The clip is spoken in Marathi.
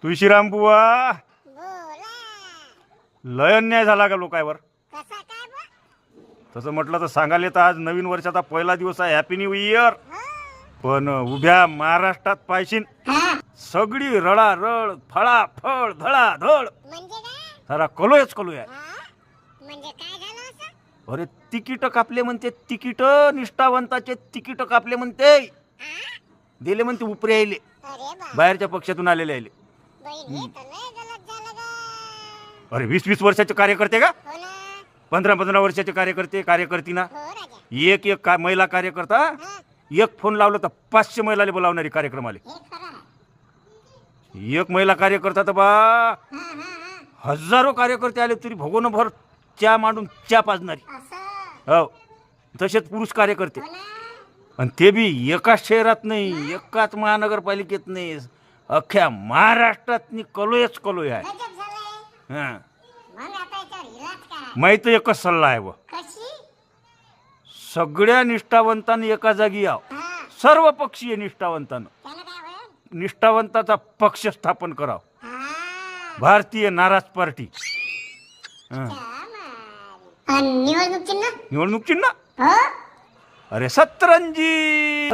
तुळशीराम बुवा, बोला. लय अन्याय झाला का लोकांवर? कसा काय बा? तसं म्हटलं तर सांगायला तर आज नवीन वर्षाचा पहिला दिवस आहे, हॅपी न्यू इयर. हा. पण उभ्या महाराष्ट्रात पाहिशीन हा. सगळी रळारळ फळाफळ धडाधड म्हणजे काय? सारा कलोयच कलोय आहे. हा? म्हणजे काय झालं असं? अरे तिकीट कापले म्हणते, तिकीट निष्ठावंताचे तिकीट कापले म्हणते, हा? दिले म्हणते उपरे आले, अरे बा. बाहेरच्या पक्षातून आलेले आले. बहीण हे तर लय गलत झालं गा. अरे 20-20 वर्षाचे कार्यकर्ते का, हो ना. 15-15 वर्षाचे कार्यकर्ते कार्यकर्तीना, हो राजा. एक एक महिला कार्यकर्ता, हा. एक फोन लावलं तर 500 महिलाले बोलावणारी कार्यक्रमाले. हे खरं आहे. एक महिला कार्यकर्ता तर बा हा, हा, हा. हजारो कार्यकर्ते आले तरी भगोनभर च्या मांडून च्या पाजणारी. असं. हो, तसेच पुरुष कार्यकर्ते, हो ना. आणि ते बी एकाच शहरात नाही, एकाच महानगरपालिकेत नाही, अख्ख्या महाराष्ट्रात कलोयच कलोय आहे. गजब झालंय. हा, मग आता याच्यावर इलाज काय? माहित एकच सल्ला आहे व, कशी? सगळ्या निष्ठावंतांनी एका जागी याव, हा. सर्व पक्षीय निष्ठावंतानं त्यानं काय होईल? निष्ठावंताचा पक्ष स्थापन कराव, हा. भारतीय नाराज पार्टी. हा. आणि निवडणूक चिन्ह? निवडणूक चिन्ह, हो. अरे सतरंजी.